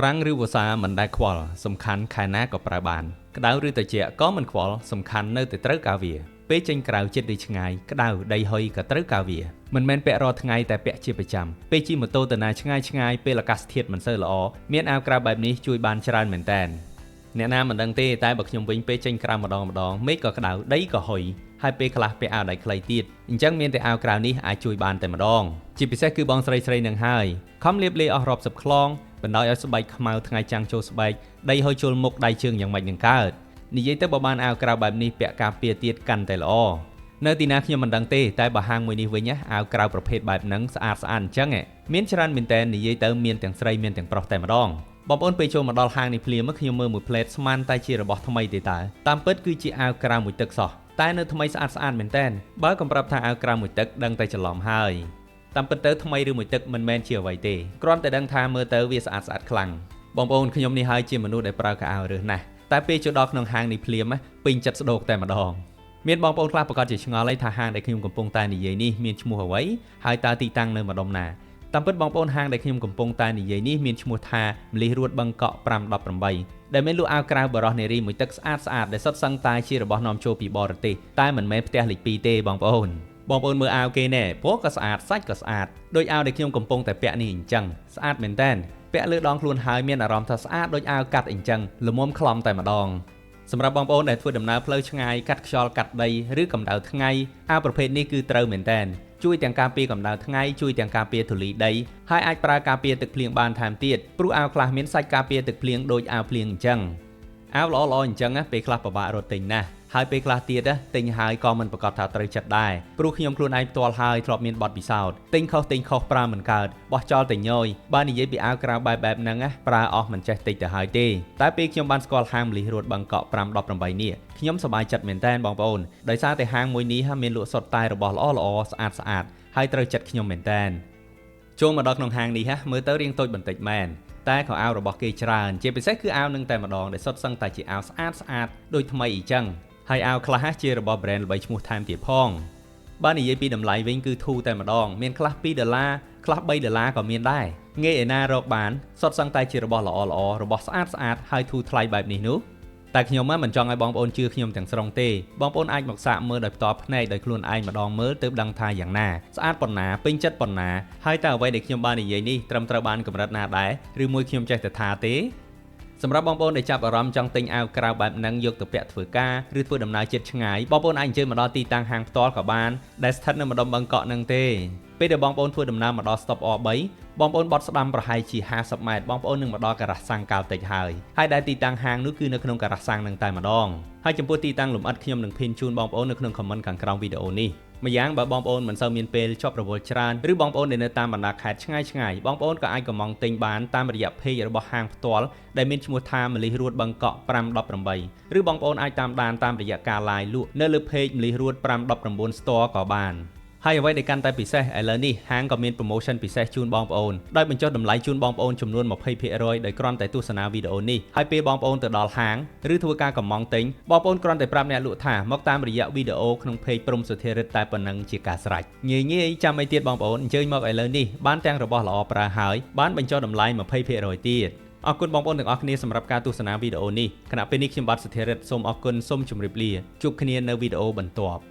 ប្រាំងឬវស្សាមិនដែលខ្វល់សំខាន់ខែណាក៏ប្រើបានក្តៅឬត្រជាក់ក៏មិនខ្វល់សំខាន់នៅតែត្រូវការវាពេលចេញក្រៅចិត្តឬឆ្ងាយក្តៅដីហុយក៏ត្រូវការវាមិនមែនពាក់រាល់ថ្ងៃតែពាក់ជាប្រចាំពេលជិះម៉ូតូទៅណាឆ្ងាយពេលអាកាសធាតុមិនសូវល្អមានអាវក្រៅបែបនេះជួយបានច្រើនមែនតើអ្នកណាមិនដឹងទេតែបើខ្ញុំវិញពេលចេញក្រៅម្ដងមេឃក៏ក្តៅដីក៏ហុយហើយពេលខ្លះពាក់អាវដៃខ្លីទៀតអញ្ចឹងមានតែអាវក្រៅនេះអាចជួយបានតែម្ដងជាពិសេសគឺបងស្រីនឹងហើយខំលាបលេអស់រាប់សិបខ្លងបណ្ដោយឲ្យស្បែកខ្មៅថ្ងៃចាំងចូលស្បែកដីហុយជុលមុខដៃជើងយ៉ាងម៉េចនឹងកើតនិយាយទៅបើបានអាវក្រៅបែបនេះពាក់ការពារទៀតកាន់តែល្អនៅទីណាខ្ញុំមិនដឹងទេតែបើហាងមួយនេះវិញអាវក្រៅប្រភេទបែបហ្នឹងស្អាតអញ្ចឹងមានច្រើនមែនតើនិយាយទៅមានទាំងស្រីមានទាំងប្រុសតែម្ដងបងប្អូនពេលចូលមកដល់ហាងនេះភ្លាមខ្ញុំមើលមួយផ្លែតស្មានតែជារបស់ថ្មីទេតើតាមពិតគឺជាអាវក្រៅមួយទឹកសោះតែនៅថ្មីស្អាតមែនតើបើកំប្រាប់ថាអាវក្រៅមួយទឹកដឹងតែច្រឡំហើយតាមពិតទៅថ្មីឬមួយទឹកមិនមែនជាអ្វីទេគ្រាន់តែដឹងថាមើលទៅវាស្អាតខ្លាំងបងប្អូនខ្ញុំនេះហើយជាមនុស្សដែលប្រើកៅអៅរើសណាស់តែពេលចូលដល់ក្នុងហាងនេះភ្លាមពេញចិត្តស្ដោកតែម្ដងមានបងប្អូនខ្លះប្រកាសជាឆ្ងល់ថាហាងដែលខ្ញុំកំពុងតែនិយាយនេះមានឈ្មោះអ្វីហើយតើទីតាំងនៅម្ដុំណាតាមពិតបងប្អូនហាងដែលខ្ញុំកំពុងតែនិយាយនេះមានឈ្មោះថាម្លិះរួតបឹងកក់518ដែលមានលក់អាវក្រៅបរោះនារីមួយទឹកស្អាតដែលសុទ្ធសឹងតែជារបស់នាំចូលពីបរទេសតែមិនមែនផ្ទះលេខ2ទេបងប្អូនមើលអាវគេណែពណ៌ក៏ស្អាតសាច់ក៏ស្អាតដូចអាវដែលខ្ញុំកំពុងតែពាក់នេះអញ្ចឹងស្អាតមែនតើពាក់លើដងខ្លួនហើយមានអារម្មណ៍ថាស្អាតដូចអាវកាត់អញ្ចឹងល្មមខ្លំតែម្ដងសម្រាប់បងប្អូនដែលធ្វើដំណើរផ្លូវឆ្ងាយកាត់ខ្យល់កាត់ដីឬកម្ដៅថ្ងៃអាវប្រភេទនេះគឺត្រូវមែនតើជួយទាំងការពារកម្ដៅថ្ងៃជួយទាំងការពារធូលីដីហើយអាចប្រើការពារទឹកភ្លៀងបានថែមទៀតព្រោះអាវខ្លះមានសាច់ការពារទឹកភ្លៀងដូចអាវភ្លៀងអញ្ចឹងអាវល្អអញ្ចឹងពេលខ្លះពិបាករត់ទិញណាស់ហើយពេលខ្លះទៀតទិញហើយក៏មិនប្រកាសថាត្រូវចិត្តដែរព្រោះខ្ញុំខ្លួនឯងផ្ទាល់ហើយធ្លាប់មានបទពិសោធន៍ទិញខុសប្រើមិនកើតបោះចោលតែញយបើនិយាយពីអាវក្រៅបែបហ្នឹងប្រើអស់មិនចេះតិចទៅហើយទេតែពេលខ្ញុំបានស្គាល់ហាងម្លិះរួតបឹងកក់518នេះខ្ញុំសប្បាយចិត្តមែនតើបងប្អូនដោយសារតែហាងមួយនេះមានលក់សុទ្ធតែរបស់ល្អស្អាតហើយត្រូវចិត្តខ្ញុំមែនតើចូលមកដល់ក្នុងហាងនេះមើលទៅរៀងតូចបន្តិចមែនតែខោអាវរបស់គេច្រើនជាពិសេសគឺអាវនឹងតែម្ដងដែលសុទ្ធសឹងតែជាអាវស្អាតដូចថ្មីអញ្ចឹងហើយអាវខ្លះជារបស់ brand ល្បីឈ្មោះថែមទៀតផងបើនិយាយពីតម្លៃវិញគឺធូរតែម្ដងមានខ្លះ$2ខ្លះ$3ក៏មានដែរងាយឯណារកបានសុទ្ធសឹងតែជារបស់ល្អរបស់ស្អាតហើយធូរថ្លៃបែបនេះនោះតែខ្ញុំមិនចង់ឲ្យបងប្អូនជឿខ្ញុំទាំងស្រុងទេបងប្អូនអាចមកសាកមើលដោយផ្ទាល់ភ្នែកដោយខ្លួនឯងម្ដងមើលទើបដឹងថាយ៉ាងណាស្អាតប៉ុណ្ណាពេញចិត្តប៉ុណ្ណាហើយតើអ្វីដែលខ្ញុំបាននិយាយនេះត្រឹមត្រូវបានកម្រិតណាដែរឬមួយខ្ញុំចេះតែថាទេសម្រាប់បងប្អូនដែលចាប់អារម្មណ៍ចង់ទិញអាវក្រៅបែបហ្នឹងយកទៅពាក់ធ្វើការឬធ្វើដំណើរជិតឆ្ងាយបងប្អូនអាចអញ្ជើញមកដល់ទីតាំងហាងផ្ទាល់ក៏បានដែលស្ថិតនៅម្ដុំបឹងកក់ហ្នឹងទេពេលដែលបងប្អូនធ្វើដំណើរមកដល់ stop R3 បងប្អូនបត់ស្ដាំប្រហែលជា50ម៉ែត្របងប្អូននឹងមកដល់ការ៉ាសាំងកៅតិចហើយដែលទីតាំងហាងនោះគឺនៅក្នុងការ៉ាសាំងនឹងតែម្ដងហើយចំពោះទីតាំងលម្អិតខ្ញុំនឹង pin ជូនបងប្អូននៅក្នុង comment ខាងក្រោមវីដេអូនេះម្យ៉ាងបើបងប្អូនមិនសូវមានពេលជាប់រវល់ច្រើនឬបងប្អូនដែលនៅតាមបណ្ដាខេត្តឆ្ងាយបងប្អូនក៏អាចកម្មង់ទិញបានតាមរយៈ page របស់ហាងផ្ទាល់ដែលមានឈ្មោះថាម្លិះរួតបឹងកក់518ឬបងប្អូនអាចតាមដានតាមរយៈការ live លក់នៅលើ page ម្លិះរួត519 store ក៏បានហើយអ្វីដែលកាន់តែពិសេសឥឡូវនេះហាងក៏មាន promotion ពិសេសជូនបងប្អូនដោយបញ្ចុះតម្លៃជូនបងប្អូនចំនួន 20% ដោយគ្រាន់តែទស្សនាវីដេអូនេះហើយពេលបងប្អូនទៅដល់ហាងឬធ្វើការកម្មង់ទិញបងប្អូនគ្រាន់តែប្រាប់អ្នកលក់ថាមកតាមរយៈវីដេអូក្នុង page ព្រំសុធិរិទ្ធតែប៉ុណ្ណឹងជាការស្រេចងាយចាំអីទៀតបងប្អូនអញ្ជើញមកឥឡូវនេះបានទាំងរបស់ល្អប្រើហើយបានបញ្ចុះតម្លៃ 20% ទៀតអរគុណបងប្អូនទាំងអស់គ្នាសម្រាប់ការទស្សនាវីដេអូនេះខណៈពេលនេះខ្ញុំបាទសុធិរិទ្ធសូមអរគុណសូមជម្រាបលាជួបគ្នានៅវីដេអូបន្ទាប់